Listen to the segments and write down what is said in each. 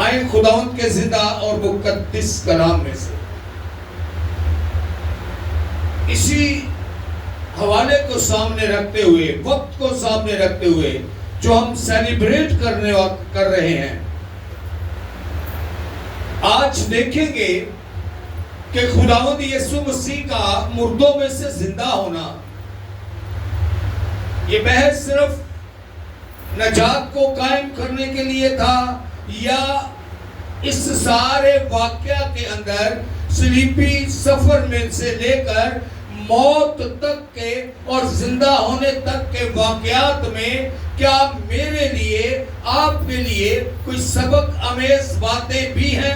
آئیں خداوند کے زندہ اور مقدس کلام میں سے اسی حوالے کو سامنے رکھتے ہوئے، وقت کو سامنے رکھتے ہوئے جو ہم سیلیبریٹ کر رہے ہیں، آج دیکھیں گے کہ خداوند یسوع مسیح کا مردوں میں سے زندہ ہونا یہ محض صرف نجات کو قائم کرنے کے لیے تھا، یا اس سارے واقعہ کے اندر صلیبی سفر میں سے لے کر موت تک کے اور زندہ ہونے تک کے واقعات میں کیا میرے لیے، آپ کے لیے کوئی سبق آمیز باتیں بھی ہیں؟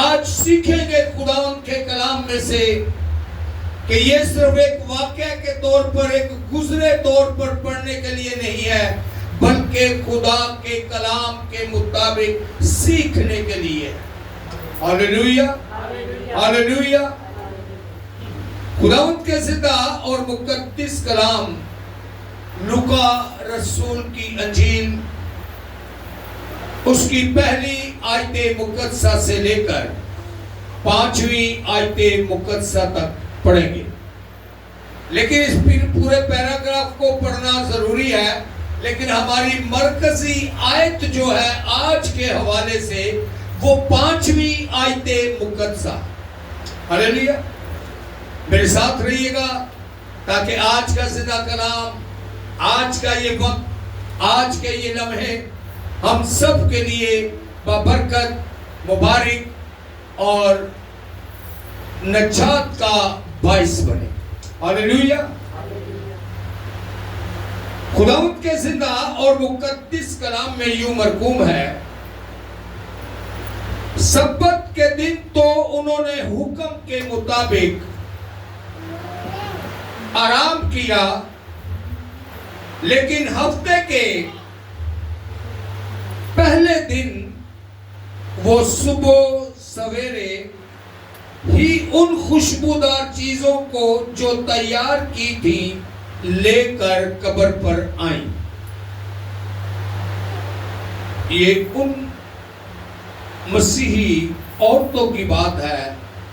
آج سیکھیں گے خداوند کے کلام میں سے کہ یہ صرف ایک واقعہ کے طور پر، ایک گزرے طور پر پڑھنے کے لیے نہیں ہے، بلکہ خدا کے کلام کے مطابق سیکھنے کے لیے۔ ہاللیلویہ، ہاللیلویہ۔ خداوند کے زندہ اور مقدس کلام لوکا رسول کی انجیل، اس کی پہلی آیت مقدسہ سے لے کر 5ویں آیت مقدسہ تک پڑھیں گے، لیکن اس پورے پیراگراف کو پڑھنا ضروری ہے، لیکن ہماری مرکزی آیت جو ہے آج کے حوالے سے وہ 5ویں آیت مقدسہ۔ ہاللیلویہ۔ میرے ساتھ رہیے گا تاکہ آج کا زندہ کلام، آج کا یہ وقت، آج کے یہ لمحے ہم سب کے لیے ببرکت، مبارک اور نجات کا باعث بنے۔ ہاللیلویہ۔ خداوند کے زندہ اور مقدس کلام میں یوں مرقوم ہے، سبت کے دن تو انہوں نے حکم کے مطابق آرام کیا، لیکن ہفتے کے پہلے دن وہ صبح سویرے ہی ان خوشبودار چیزوں کو جو تیار کی تھی لے کر قبر پر آئیں۔ یہ ان مسیحی عورتوں کی بات ہے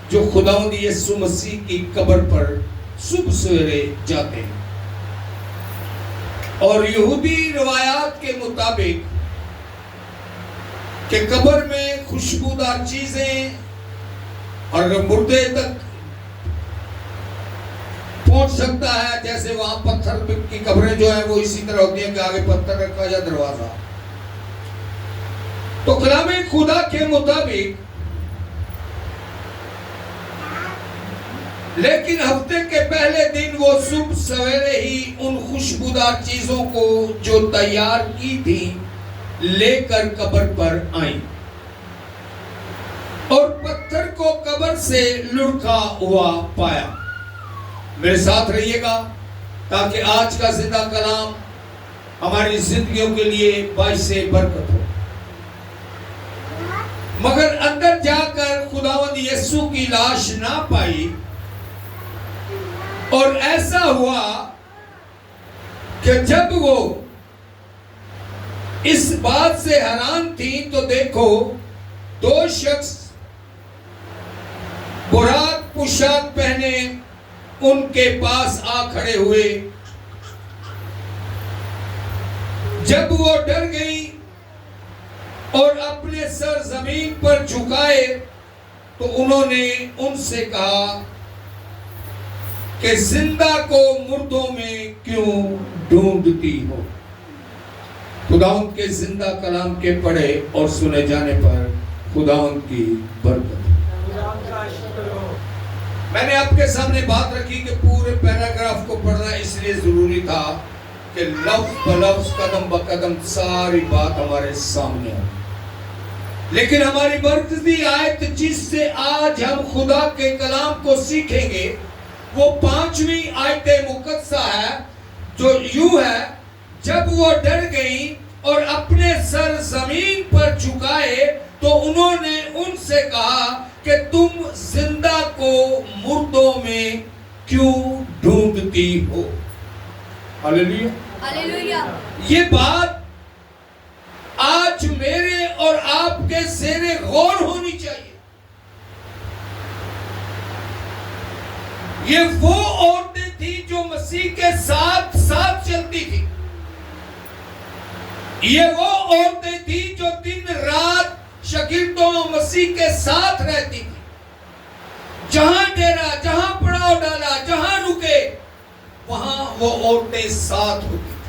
جو خداوند یسوع مسیح کی قبر پر صبح سویرے جاتے ہیں، اور یہودی روایات کے مطابق کہ قبر میں خوشبودار چیزیں اور مردے تک پہنچ سکتا ہے، جیسے وہاں پتھر کی قبریں جو ہیں وہ اسی طرح ہوتی ہیں کہ آگے پتھر رکھا یا دروازہ، تو کلام خدا کے مطابق لیکن ہفتے کے پہلے دن وہ صبح سویرے ہی ان خوشبودار چیزوں کو جو تیار کی تھی لے کر قبر پر آئیں، اور پتھر کو قبر سے لڑکا ہوا پایا۔ میرے ساتھ رہیے گا تاکہ آج کا زندہ کلام ہماری زندگیوں کے لیے باعث برکت ہو۔ مگر اندر جا کر خداوند یسوع کی لاش نہ پائی، اور ایسا ہوا کہ جب وہ اس بات سے حیران تھی تو دیکھو 2 شخص براق پوشاک پہنے ان کے پاس آ کھڑے ہوئے۔ جب وہ ڈر گئی اور اپنے سر زمین پر جھکائے تو انہوں نے ان سے کہا کہ زندہ کو مردوں میں کیوں ڈھونڈتی ہو؟ خداوند کے زندہ کلام کے پڑھے اور سنے جانے پر خداوند کی برکت۔ میں نے آپ کے سامنے بات رکھی کہ پورے پیراگراف کو پڑھنا اس لیے ضروری تھا کہ لفظ بلفظ، قدم بقدم ساری بات ہمارے سامنے ہے، لیکن ہماری مرکزی آیت جس سے آج ہم خدا کے کلام کو سیکھیں گے وہ 5ویں آیت مقدسہ ہے، جو یوں ہے، جب وہ ڈر گئی اور اپنے سر زمین پر جھکائے تو انہوں نے ان سے کہا کہ تم زندہ کو مردوں میں کیوں ڈھونڈتی ہو؟ ہاللیلویہ۔ ہاللیلویہ۔ یہ بات آج میرے اور آپ کے زیر غور ہونی چاہیے. یہ وہ عورتیں تھیں جو مسیح کے ساتھ ساتھ چلتی تھی. یہ وہ عورتیں تھیں جو دن رات شاگردوں مسیح کے ساتھ رہتی تھی. جہاں ڈیرا، جہاں پڑاؤ ڈالا، جہاں رکے، وہاں وہ عورتیں ساتھ ہوتی تھی.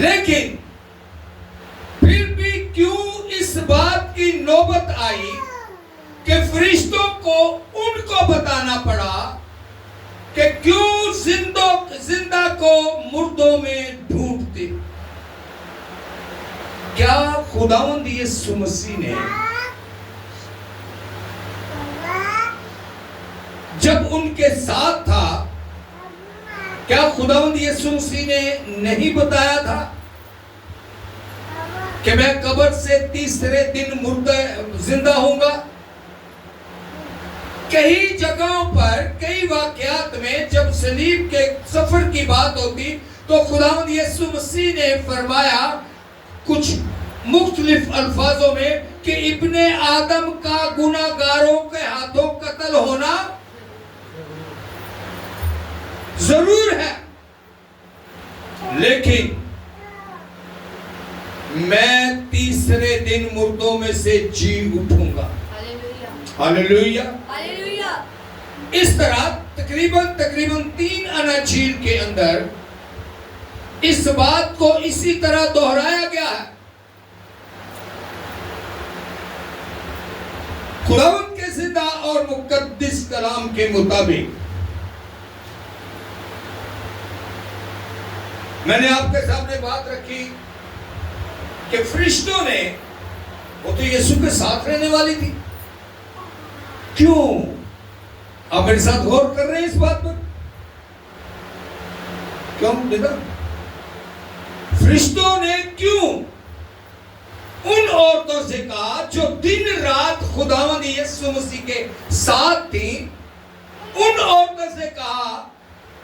لیکن پھر بھی کیوں اس بات کی نوبت آئی کہ فرشتوں کو ان کو بتانا پڑا کہ کیوں زندہ کو مردوں میں ڈھونڈتے. کیا خداوند یسوع مسیح نے جب ان کے ساتھ تھا، کیا خداوند یسوع مسیح نے نہیں بتایا تھا کہ میں قبر سے تیسرے دن زندہ ہوں گا؟ کئی جگہوں پر، کئی واقعات میں جب صلیب کے سفر کی بات ہوتی تو خداوند یسوع مسیح نے فرمایا کچھ مختلف الفاظوں میں کہ ابن آدم کا گناہگاروں کے ہاتھوں قتل ہونا ضرور ہے، لیکن میں تیسرے دن مردوں میں سے جی اٹھوں گا. ہاللیلویا. اس طرح تقریباً 3 اناجیل کے اندر اس بات کو اسی طرح دہرایا گیا ہے. خداوند کے زندہ اور مقدس کلام کے مطابق میں نے آپ کے سامنے بات رکھی کہ فرشتوں نے، وہ تو یسوع کے ساتھ رہنے والی تھی. کیوں؟ آپ میرے ساتھ غور کر رہے ہیں اس بات پر؟ کیوں دیکھا؟ فرشتوں نے کیوں ان عورتوں سے کہا جو دن رات خداوند یسوع مسیح کے ساتھ تھیں، ان عورتوں سے کہا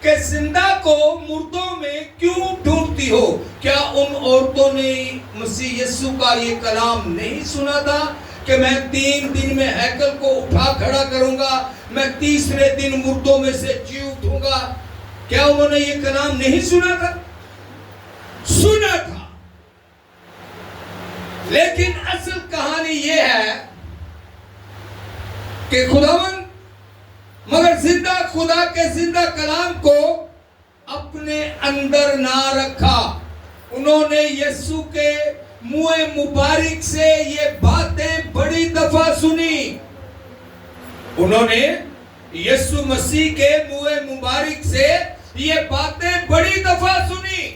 کہ زندہ کو مردوں میں کیوں ڈھونڈتی ہو؟ کیا ان عورتوں نے مسیح یسوع کا یہ کلام نہیں سنا تھا کہ میں 3 دن میں ہیکل کو اٹھا کھڑا کروں گا، میں تیسرے دن مردوں میں سے جی اٹھوں گا؟ کیا انہوں نے یہ کلام نہیں سنا تھا؟ سنا تھا. لیکن اصل کہانی یہ ہے کہ خداوند مگر زندہ خدا کے زندہ کلام کو اپنے اندر نہ رکھا. انہوں نے یسوع کے منہ مبارک سے یہ باتیں بڑی دفعہ سنی. انہوں نے یسوع مسیح کے منہ مبارک سے یہ باتیں بڑی دفعہ سنی،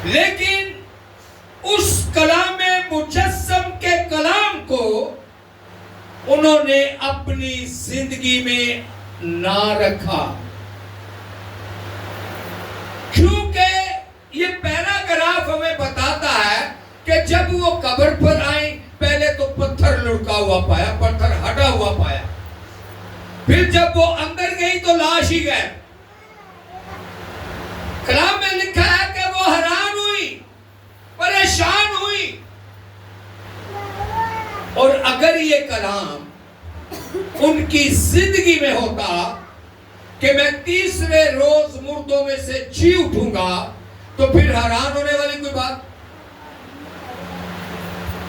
لیکن اس کلام مجسم کے کلام کو انہوں نے اپنی زندگی میں نہ رکھا. کیونکہ یہ پیراگراف ہمیں بتاتا ہے کہ جب وہ قبر پر آئیں پہلے تو پتھر لڑکا ہوا پایا، پتھر ہٹا ہوا پایا. پھر جب وہ اندر گئی تو لاش ہی گئے. کلام میں لکھا ہے کہ وہ حیران ہوئی، پریشان ہوئی. اور اگر یہ کلام ان کی زندگی میں ہوتا کہ میں تیسرے روز مردوں میں سے جی اٹھوں گا، تو پھر حیران ہونے والی کوئی بات.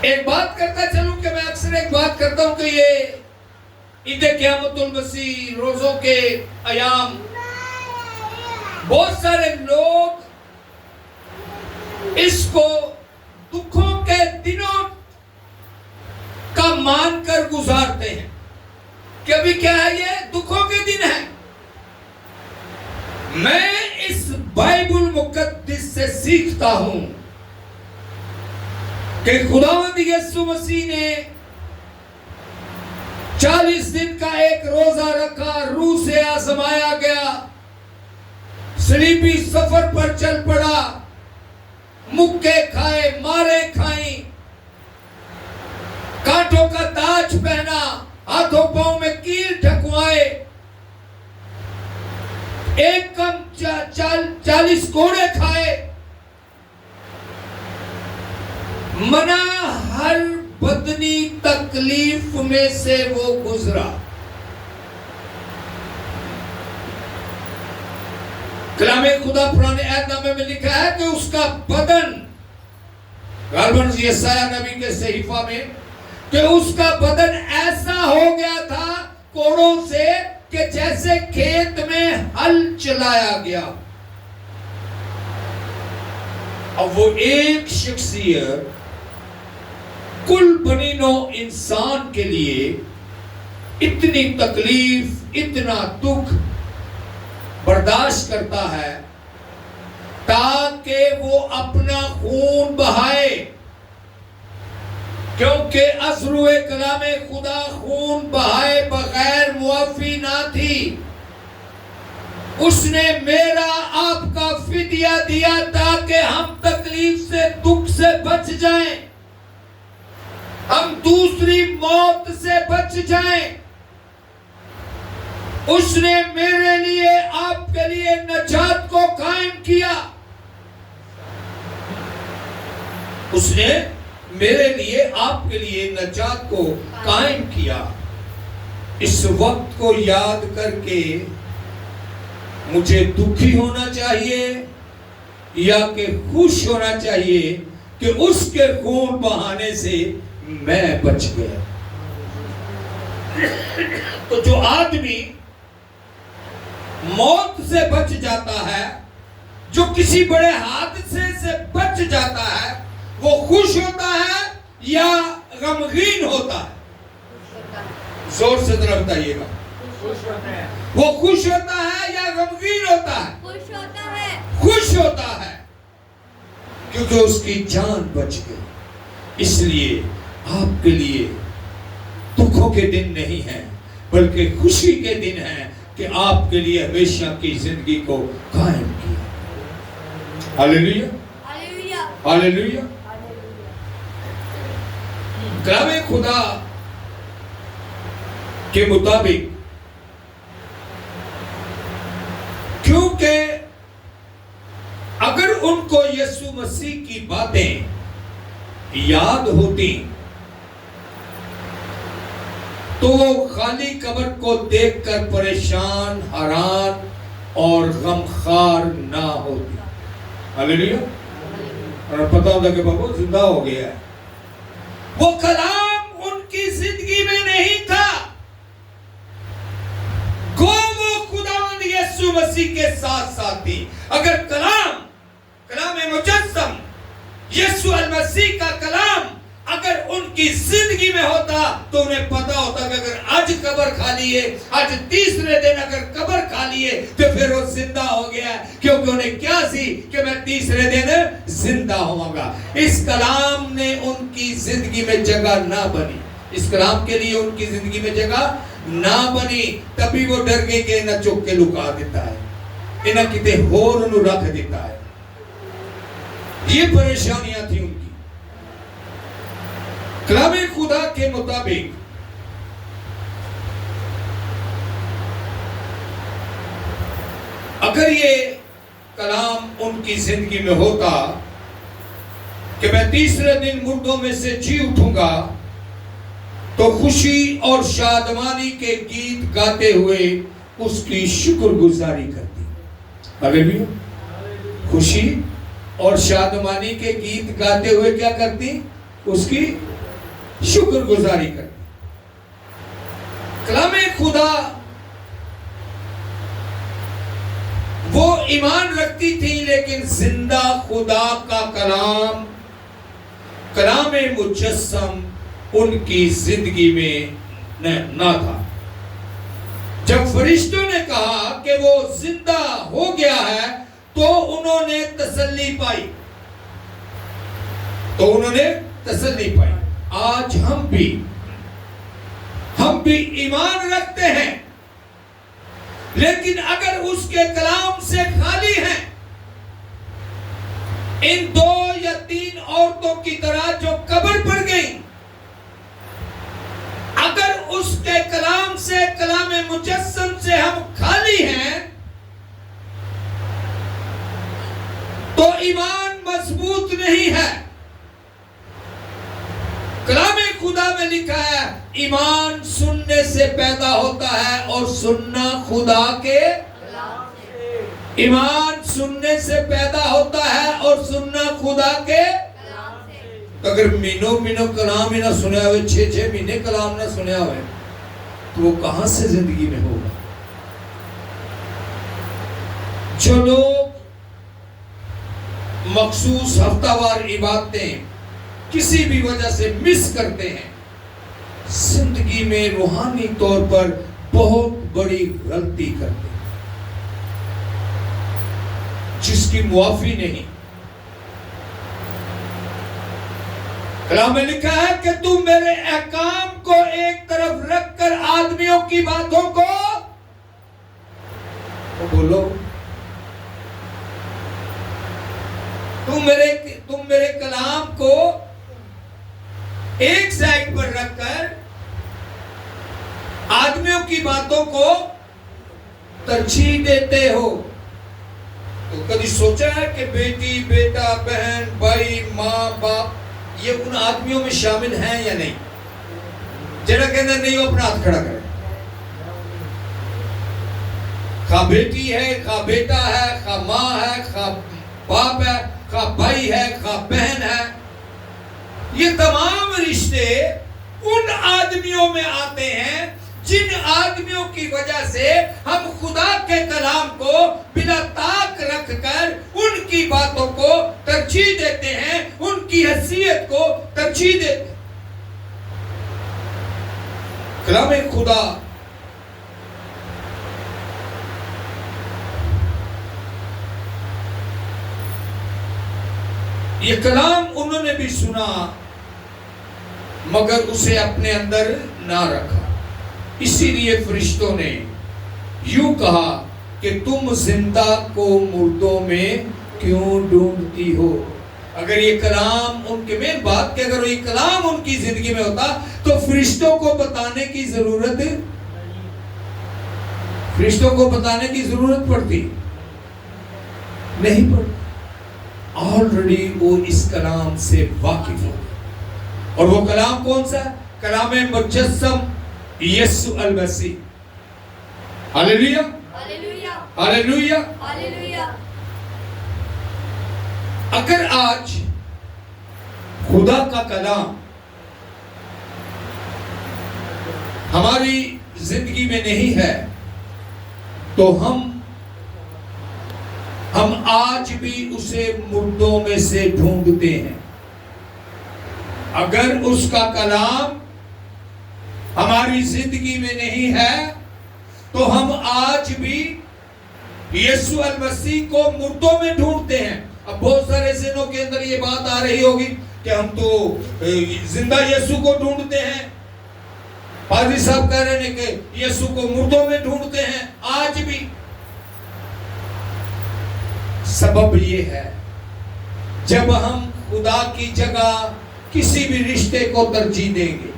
ایک بات کرتا چلوں کہ میں اکثر ایک بات کرتا ہوں کہ یہ عید قیامت المسیح، روزوں کے ایام، بہت سارے لوگ اس کو دکھوں کے دنوں کا مان کر گزارتے ہیں کہ ابھی کیا ہے، یہ دکھوں کے دن ہے. میں اس بائبل مقدس سے سیکھتا ہوں کہ خداوند یسوع مسیح نے 40 دن کا ایک روزہ رکھا، روح سے آزمایا گیا، صلیبی سفر پر چل پڑا، مکے کھائے، مارے کھائیں، کانٹوں کا تاج پہنا، ہاتھوں پاؤں میں کیل ٹھکوائے، ایک کم 40 کوڑے کھائے، منا ہر بدنی تکلیف میں سے وہ گزرا. کلام خدا پرانے عہد نامے میں لکھا ہے کہ اس کا بدن، غالباً یسایہ نبی کے صحیفہ میں، کہ اس کا بدن ایسا ہو گیا تھا کوڑوں سے کہ جیسے کھیت میں ہل چلایا گیا. اب وہ ایک شخصیت کل بنی نو انسان کے لیے اتنی تکلیف، اتنا دکھ برداشت کرتا ہے تاکہ وہ اپنا خون بہائے، کیونکہ ازرو کلام خدا خون بہائے بغیر معافی نہ تھی. اس نے میرا آپ کا فدیہ دیا تاکہ ہم تکلیف سے، دکھ سے بچ جائیں، ہم دوسری موت سے بچ جائیں. اس نے میرے لیے، آپ کے لیے نجات کو قائم کیا. اس نے میرے لیے، آپ کے لیے نجات کو قائم کیا. اس وقت کو یاد کر کے مجھے دکھی ہونا چاہیے یا کہ خوش ہونا چاہیے کہ اس کے خون بہانے سے میں بچ گیا. تو جو آدمی موت سے بچ جاتا ہے، جو کسی بڑے حادثے سے بچ جاتا ہے، وہ خوش ہوتا ہے یا غمگین ہوتا ہے؟ زور سے ذرا بتائیے گا. وہ خوش ہوتا ہے یا غمگین ہوتا ہے؟ خوش ہوتا ہے. خوش ہوتا ہے کیونکہ اس کی جان بچ گئی. اس لیے آپ کے لیے دکھوں کے دن نہیں ہیں بلکہ خوشی کے دن ہیں کہ آپ کے لیے ہمیشہ کی زندگی کو قائم کیا. ہاللیلویا، ہاللیلویا. کلام خدا کے مطابق، کیونکہ اگر ان کو یسوع مسیح کی باتیں یاد ہوتی تو وہ خالی قبر کو دیکھ کر پریشان، حیران اور غمخوار نہ ہوتی. ہاللیلویا. اور پتہ ہوتا کہ بابا زندہ ہو گیا ہے. وہ کلام ان کی زندگی میں نہیں تھا. وہ خداوند یسوع مسیح کے ساتھ ساتھ تھی. اگر کلام مجسم یسوع المسیح کا کلام اگر ان کی زندگی میں ہوتا تو انہیں پتا ہوتا کہ اگر آج قبر خالی ہے، آج تیسرے دن اگر قبر خالی ہے تو پھر وہ زندہ ہو گیا ہے، کیونکہ انہیں کیا سی کہ میں تیسرے دن زندہ ہوں گا. اس کلام نے ان کی زندگی میں جگہ نہ بنی. اس کلام کے لیے ان کی زندگی میں جگہ نہ بنی. تبھی وہ ڈر گئی کہ انہیں چک کے لکا دیتا ہے، انہیں کتے ہور انہوں رکھ دیتا ہے. یہ پریشانیاں تھی ان کی. کلام خدا کے مطابق اگر یہ کلام ان کی زندگی میں ہوتا کہ میں تیسرے دن مردوں میں سے جی اٹھوں گا، تو خوشی اور شادمانی کے گیت گاتے ہوئے اس کی شکر گزاری کرتی. ہاللیلویا. خوشی اور شادمانی کے گیت گاتے ہوئے کیا کرتی؟ اس کی شکر گزاری کرتی. کلام خدا وہ ایمان رکھتی تھی، لیکن زندہ خدا کا کلام مجسم ان کی زندگی میں نہ تھا. جب فرشتوں نے کہا کہ وہ زندہ ہو گیا ہے تو انہوں نے تسلی پائی. آج ہم بھی ایمان رکھتے ہیں، لیکن اگر اس کے کلام سے خالی ہیں، ان 2 یا 3 عورتوں کی طرح جو قبر پر گئیں، اگر اس کے کلام سے، کلام مجسم سے ہم خالی ہیں تو ایمان مضبوط نہیں ہے. کلام خدا میں لکھا ہے ایمان سننے سے پیدا ہوتا ہے اور سننا خدا کے ایمان سننے سے پیدا ہوتا ہے اور سننا خدا کے اگر مہینوں کلام ہی نہ سنیا ہوئے 6 مہینے کلام نہ سنیا ہوئے تو وہ کہاں سے زندگی میں ہوگا؟ جو لوگ مخصوص ہفتہ وار عبادتیں کسی بھی وجہ سے مس کرتے ہیں زندگی میں روحانی طور پر بہت بڑی غلطی کرتے ہیں جس کی معافی نہیں۔ کلام میں لکھا ہے کہ تم میرے احکام کو ایک طرف رکھ کر آدمیوں کی باتوں کو بولو، تم میرے کلام کو ایک سائڈ پر رکھ کر آدمیوں کی باتوں کو ترجیح دیتے ہو۔ تو کبھی سوچا ہے کہ بیٹی، بیٹا، بہن، بھائی، ماں، باپ یہ ان آدمیوں میں شامل ہیں یا نہیں؟ جنہاں کہنا نہیں ہو اپنا ہاتھ کھڑا کرے۔ خواہ بیٹی ہے، خواہ بیٹا ہے، خواہ ماں ہے، خواہ باپ ہے، خواہ بھائی ہے، خواہ بہن ہے، یہ تمام رشتے ان آدمیوں میں آتے ہیں جن آدمیوں کی وجہ سے ہم خدا کے کلام کو بلا طاق رکھ کر ان کی باتوں کو ترجیح دیتے ہیں، ان کی حیثیت کو ترجیح دیتے ہیں۔ کلام خدا یہ کلام انہوں نے بھی سنا مگر اسے اپنے اندر نہ رکھا، اسی لیے فرشتوں نے یوں کہا کہ تم زندہ کو مردوں میں کیوں ڈھونڈتی ہو؟ اگر یہ کلام ان کے میں بات کہ اگر یہ کلام ان کی زندگی میں ہوتا تو فرشتوں کو بتانے کی ضرورت پڑتی نہیں پڑتی، آلریڈی وہ اس کلام سے واقف ہو۔ اور وہ کلام کون سا ہے؟ کلام مجسم یسوع المسیح۔ ہاللیلویا ہاللیلویا ہاللیلویا۔ اگر آج خدا کا کلام ہماری زندگی میں نہیں ہے تو ہم آج بھی اسے مردوں میں سے ڈھونڈتے ہیں۔ اگر اس کا کلام ہماری زندگی میں نہیں ہے تو ہم آج بھی یسوع المسیح کو مردوں میں ڈھونڈتے ہیں۔ اب بہت سارے ذہنوں کے اندر یہ بات آ رہی ہوگی کہ ہم تو زندہ یسوع کو ڈھونڈتے ہیں، پادری صاحب کہہ رہے ہیں کہ یسوع کو مردوں میں ڈھونڈتے ہیں آج بھی۔ سبب یہ ہے جب ہم خدا کی جگہ کسی بھی رشتے کو ترجیح دیں گے،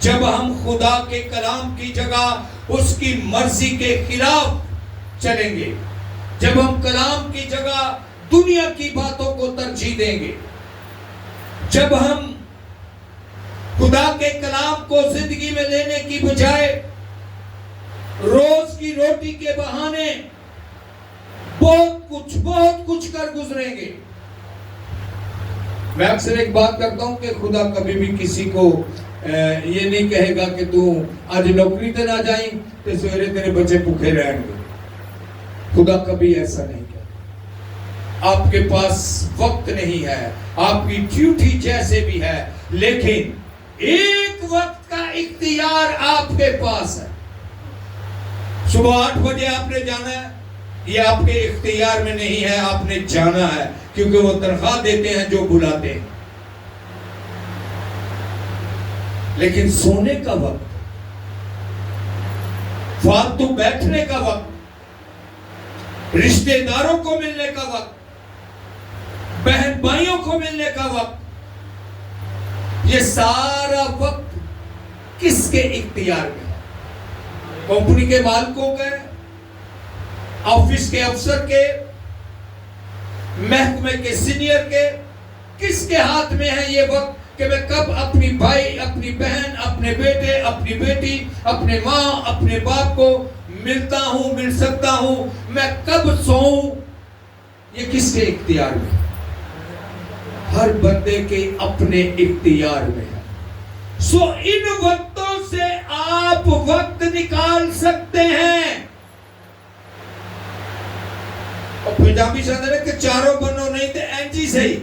جب ہم خدا کے کلام کی جگہ اس کی مرضی کے خلاف چلیں گے، جب ہم کلام کی جگہ دنیا کی باتوں کو ترجیح دیں گے، جب ہم خدا کے کلام کو زندگی میں لینے کی بجائے روز کی روٹی کے بہانے بہت کچھ کر گزریں گے۔ میں اکثر ایک بات کرتا ہوں کہ خدا کبھی بھی کسی کو یہ نہیں کہے گا کہ تو آج نوکری تے نہ جائیں تو سویرے تیرے بچے بھوکے رہیں گے۔ خدا کبھی ایسا نہیں کہتا۔ آپ کے پاس وقت نہیں ہے، آپ کی ڈیوٹی جیسے بھی ہے، لیکن ایک وقت کا اختیار آپ کے پاس ہے۔ صبح 8 بجے آپ نے جانا ہے، یہ آپ کے اختیار میں نہیں ہے، آپ نے جانا ہے، کیونکہ وہ تنخواہ دیتے ہیں جو بلاتے ہیں۔ لیکن سونے کا وقت، فالتو بیٹھنے کا وقت، رشتہ داروں کو ملنے کا وقت، بہن بھائیوں کو ملنے کا وقت، یہ سارا وقت کس کے اختیار میں ہے؟ کمپنی کے مالکوں کے، آفس کے افسر کے، محکمے کے سینئر کے، کس کے ہاتھ میں ہے یہ وقت کہ میں کب اپنی بھائی، اپنی بہن، اپنے بیٹے، اپنی بیٹی، اپنے ماں، اپنے باپ کو ملتا ہوں، مل سکتا ہوں، میں کب سوؤں، یہ کس کے اختیار میں ہے؟ ہر بندے کے اپنے اختیار میں ہے۔ سو ان وقتوں سے آپ وقت نکال سکتے ہیں۔ اور پنجابی شاعر ہے کہ چاروں بنو نہیں تھے اینجی سے ہی،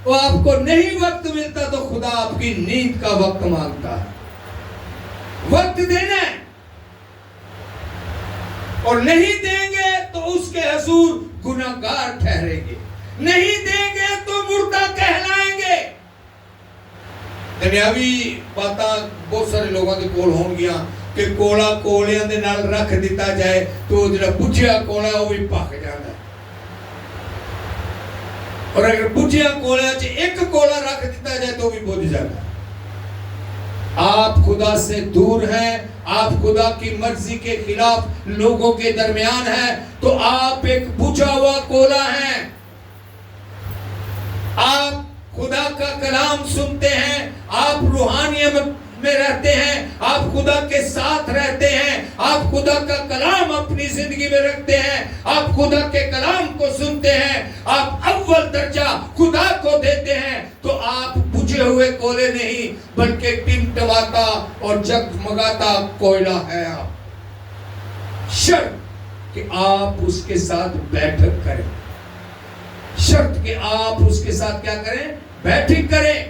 وہ آپ کو نہیں وقت ملتا تو خدا آپ کی نیند کا وقت مانگتا ہے۔ وقت دینا ہے، اور نہیں دیں گے تو اس کے حضور گناہگار ٹھہریں گے، نہیں دیں گے تو مردہ کہلائیں گے۔ دنیاوی باتاں بہت سارے لوگوں کے کول ہون گیا کہ کولا کولیاں دے نال رکھ دیتا جائے تو جڑا بجھیا کولا ہے وہ بھی پک جاتا ہے، اور اگر بجھیا کولیاں چ ایک کولا رکھ دیتا جائے تو بھی بجھ جاتا ہے۔ آپ خدا سے دور ہیں، آپ خدا کی مرضی کے خلاف لوگوں کے درمیان ہیں، تو آپ ایک بجھا ہوا کولا ہیں۔ آپ خدا کا کلام سنتے ہیں، آپ روحانیت میں رہتے ہیں، آپ خدا کے ساتھ رہتے ہیں، آپ خدا کا کلام اپنی زندگی میں رکھتے ہیں، آپ خدا کے کلام کو سنتے ہیں، آپ اول درجہ خدا کو دیتے ہیں، تو آپ بجھے ہوئے کولے نہیں بلکہ ٹمٹماتا اور جگمگاتا کوئلہ ہے۔ آپ شرط کہ آپ اس کے ساتھ بیٹھک کریں، شرط کہ آپ اس کے ساتھ کیا کریں؟ بیٹھک کریں،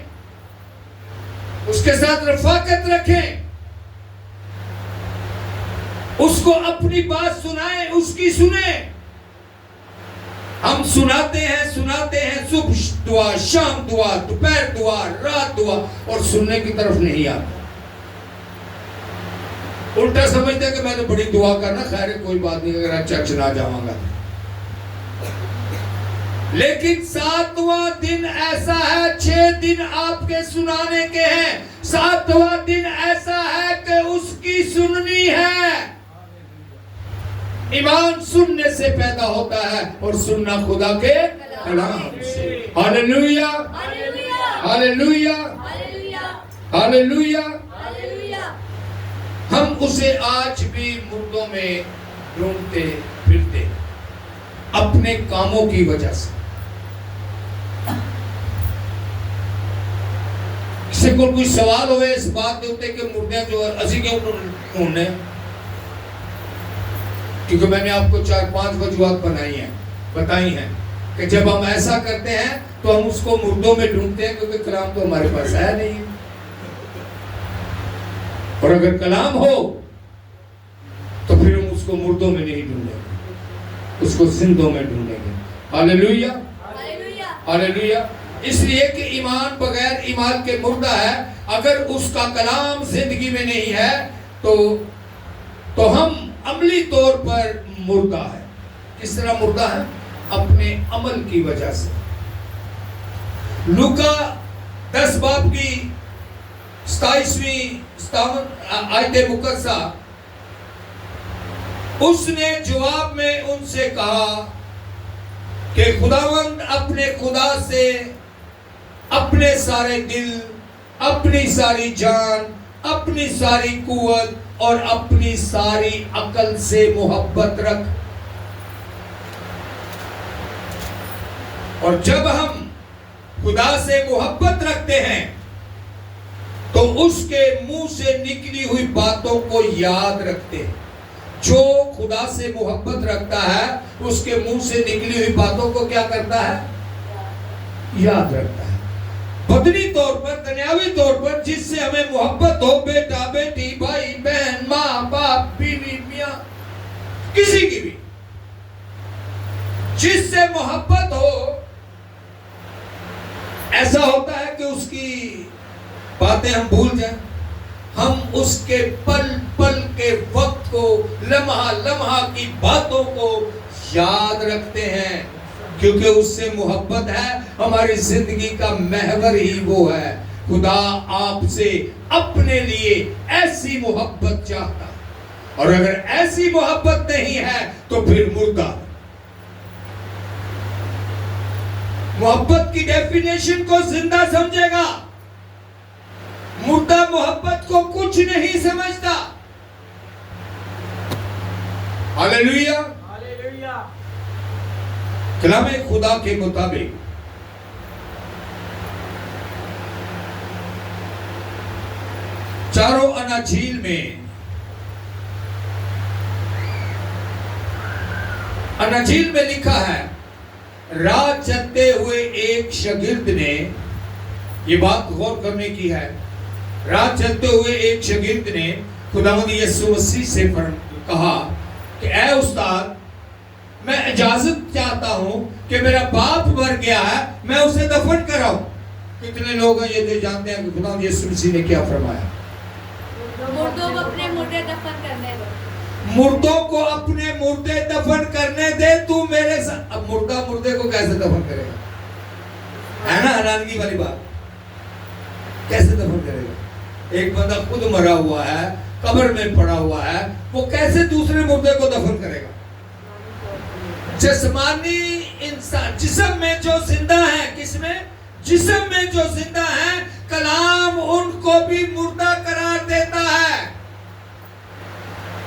اس کے ساتھ رفاقت رکھیں، اس کو اپنی بات سنائیں، اس کی سنیں۔ ہم سناتے ہیں صبح دعا، شام دعا، دوپہر دعا، رات دعا، اور سننے کی طرف نہیں آتا۔ الٹا سمجھتے ہیں کہ میں نے بڑی دعا کرنا، خیر کوئی بات نہیں اگر چرچ نہ جاؤں گا۔ لیکن 7واں دن ایسا ہے، 6 دن آپ کے سنانے کے ہیں، 7واں دن ایسا ہے کہ اس کی سننی ہے۔ ایمان سننے سے پیدا ہوتا ہے، اور سننا خدا کے کلام سے۔ Hallelujah, hallelujah, hallelujah. ہم اسے آج بھی مردوں میں ڈھونڈتے پھرتے اپنے کاموں کی وجہ سے۔ کسی کو کوئی سوال ہوئے اس بات ہوتے کہ مردے جو اسی کیوں ڈھونڈنے، کیونکہ میں نے آپ کو 4-5 وجوہات بتائی ہیں کہ جب ہم ایسا کرتے ہیں تو ہم اس کو مردوں میں ڈھونڈتے ہیں، کیونکہ کلام تو ہمارے پاس ہے نہیں، اور اگر کلام ہو تو پھر ہم اس کو مردوں میں نہیں ڈھونڈیں گے، اس کو زندوں میں ڈھونڈیں گے۔ Hallelujah, hallelujah. اس لیے کہ ایمان بغیر ایمان کے مردہ ہے۔ اگر اس کا کلام زندگی میں نہیں ہے تو ہم عملی طور پر مردہ ہے۔ کس طرح مردہ ہے؟ اپنے عمل کی وجہ سے۔ لوکا 10 باب کی 27 آیت مقدسہ، اس نے جواب میں ان سے کہا کہ خداوند اپنے خدا سے اپنے سارے دل، اپنی ساری جان، اپنی ساری قوت اور اپنی ساری عقل سے محبت رکھ۔ اور جب ہم خدا سے محبت رکھتے ہیں تو اس کے منہ سے نکلی ہوئی باتوں کو یاد رکھتے ہیں۔ جو خدا سے محبت رکھتا ہے اس کے منہ سے نکلی ہوئی باتوں کو کیا کرتا ہے؟ یاد رکھتا ہے۔ بدنی طور پر، دنیاوی طور پر جس سے ہمیں محبت ہو، بیٹا بیٹی، بھائی بہن، ماں باپ، بیوی میاں، کسی کی بھی جس سے محبت ہو، ایسا ہوتا ہے کہ اس کی باتیں ہم بھول جائیں، ہم اس کے پل پل کے وقت کو، لمحہ لمحہ کی باتوں کو یاد رکھتے ہیں، کیونکہ اس سے محبت ہے۔ ہماری زندگی کا محور ہی وہ ہے۔ خدا آپ سے اپنے لیے ایسی محبت چاہتا ہے، اور اگر ایسی محبت نہیں ہے تو پھر مردہ۔ محبت کی ڈیفینیشن کو زندہ سمجھے گا مردہ محبت کو کچھ نہیں سمجھتا. ہاللیلویا. کلام خدا کے مطابق چاروں اناجیل میں لکھا ہے، راہ چلتے ہوئے ایک شاگرد نے، یہ بات غور کرنے کی ہے، راہ چلتے ہوئے ایک شاگرد نے خداوند یسوع مسیح سے کہا کہ اے استاد، میں اجازت چاہتا ہوں کہ میرا باپ مر گیا ہے، میں اسے دفن کراؤں. کتنے لوگ ہیں یہ جانتے ہیں کہ خداوند یسوع مسیح نے کیا فرمایا؟ مردوں کو اپنے مردے دفن کرنے دو. مردوں کو اپنے مردے دفن کرنے دے. تو میرے ساتھ اب مردہ مردے کو کیسے دفن کرے گا؟ ہے نا حیرانگی والی بات. کیسے دفن کرے گا؟ ایک بندہ خود مرا ہوا ہے، قبر میں پڑا ہوا ہے، وہ کیسے دوسرے مردے کو دفن کرے گا؟ جسمانی انسان، جسم میں جو زندہ ہے، کس میں؟ جسم میں جو زندہ ہے، کلام ان کو بھی مردہ قرار دیتا ہے.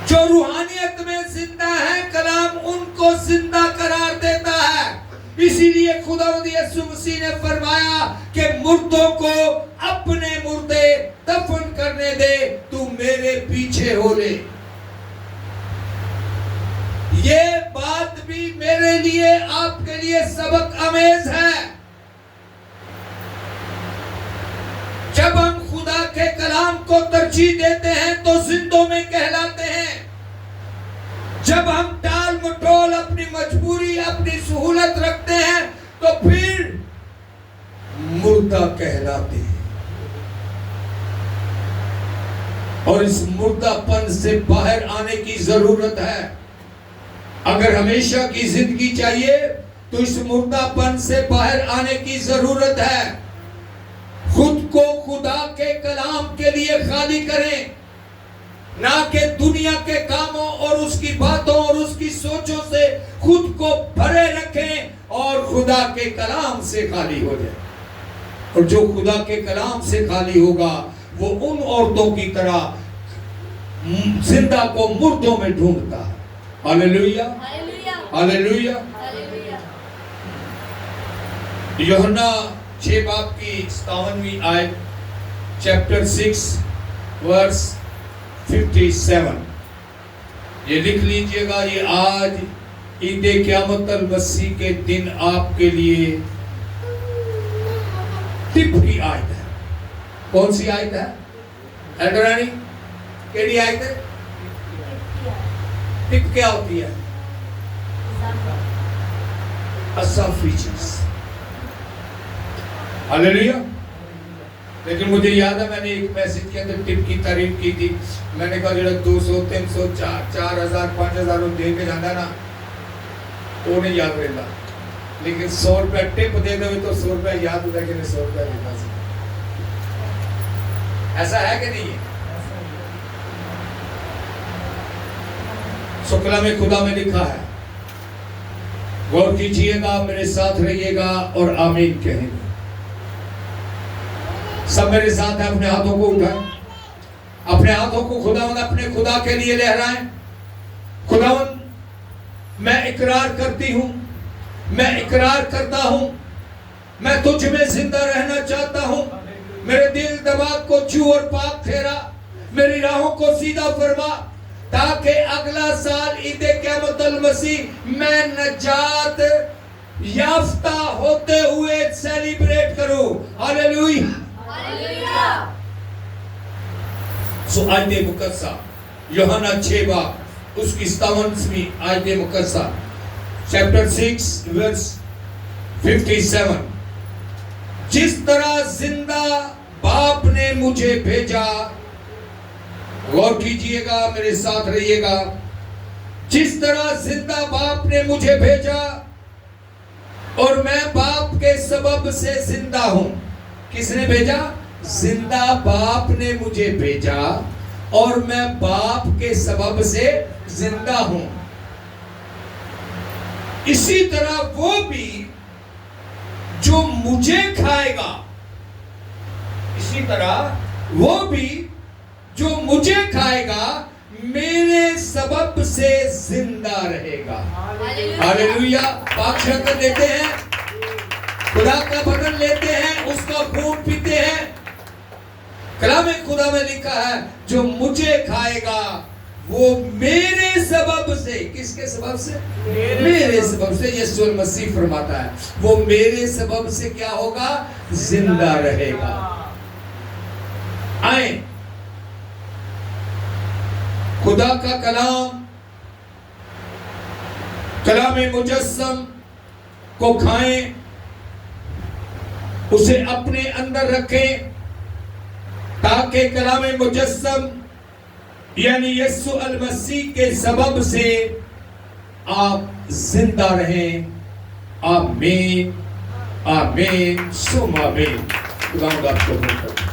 جو روحانیت میں زندہ ہے، کلام ان کو زندہ قرار دیتا ہے. اسی لیے خداوند یسوع مسیح نے فرمایا کہ مردوں کو اپنے مردے دفن کرنے دے، تو میرے پیچھے ہو لے. یہ بات بھی میرے لیے، آپ کے لیے سبق آمیز ہے. جب ہم خدا کے کلام کو ترجیح دیتے ہیں تو زندوں میں کہلاتے ہیں. جب ہم ٹال مٹول، اپنی مجبوری، اپنی سہولت رکھتے ہیں تو پھر مردہ کہلاتے ہیں. اور اس مردہ پن سے باہر آنے کی ضرورت ہے. اگر ہمیشہ کی زندگی چاہیے تو اس مردہ پن سے باہر آنے کی ضرورت ہے. خود کو خدا کے کلام کے لیے خالی کریں، نہ کہ دنیا کے کاموں اور اس کی باتوں اور اس کی سوچوں سے خود کو بھرے رکھیں اور خدا کے کلام سے خالی ہو جائیں. اور جو خدا کے کلام سے خالی ہوگا وہ ان عورتوں کی طرح زندہ کو مردوں میں ڈھونڈتا ہے. ہاللیلویا، ہاللیلویا. یوحنا 6 باب کی 57ویں آیت، چیپٹر 6 ورس 57. یہ لکھ لیجئے گا. یہ آج عید قیامت المسیح کے دن آپ کے لیے ٹپ کی آیت ہے. کون سی آیت ہے؟ ایڈرانی کیڑی آیت ہے؟ ٹپ کیا ہوتی ہے؟ اضافی چیز. ہاللیلویا. لیکن مجھے یاد ہے میں نے ایک میسج کیا تھا، ٹپ کی تعریف کی تھی. میں نے کہا جڑا 200 300 4000 5000 دے کے جانا نا وہ نہیں یاد رہتا، لیکن 100 روپے ٹپ دے دو تو 100 روپے یاد ہوتا ہے کہ 100 روپے دینا سی. ایسا ہے کہ نہیں ہے؟ سو کلام خدا میں لکھا ہے. غور کیجئے گا، میرے ساتھ رہیے گا اور آمین کہیں گے. سب میرے ساتھ ہیں. اپنے ہاتھوں کو اٹھائیں، اپنے ہاتھوں کو خداوند اپنے خدا کے لیے لہرائیں. خداوند میں اقرار کرتی ہوں، میں اقرار کرتا ہوں، میں تجھ میں زندہ رہنا چاہتا ہوں. میرے دل دماغ کو چھو اور پاک ٹھہرا، میری راہوں کو سیدھا فرما، تاکہ اگلا سال عید قیامت المسیح میں نجات یافتہ ہوتے ہوئے سیلیبریٹ کروں. ہاللیلویا. سو آیت مقدسہ یوحنا 6 باب اس کی 57ویں آیت مقدسہ، چیپٹر 6 ورس 57. جس طرح زندہ باپ نے مجھے بھیجا، غور کیجئے گا، میرے ساتھ رہیے گا. جس طرح زندہ باپ نے مجھے بھیجا اور میں باپ کے سبب سے زندہ ہوں. کس نے بھیجا؟ زندہ باپ نے مجھے بھیجا اور میں باپ کے سبب سے زندہ ہوں. اسی طرح وہ بھی جو مجھے کھائے گا، اسی طرح وہ بھی جو مجھے کھائے گا میرے سبب سے زندہ رہے گا. ہاللویا. پاک شرکت لیتے ہیں, خدا کا بدن لیتے ہیں, اس کا خون پیتے ہیں. کلام خدا میں لکھا ہے جو مجھے کھائے گا وہ میرے سبب سے. کس کے سبب سے؟ میرے سبب سے. یسوع المسیح فرماتا ہے وہ میرے سبب سے کیا ہوگا؟ زندہ رہے گا. آئیں خدا کا کلام, کلام مجسم کو کھائیں, اسے اپنے اندر رکھیں تاکہ کلام مجسم یعنی یسوع المسیح کے سبب سے آپ زندہ رہیں. آمین آمین ثم آمین. خدا آپ کو برکت دے.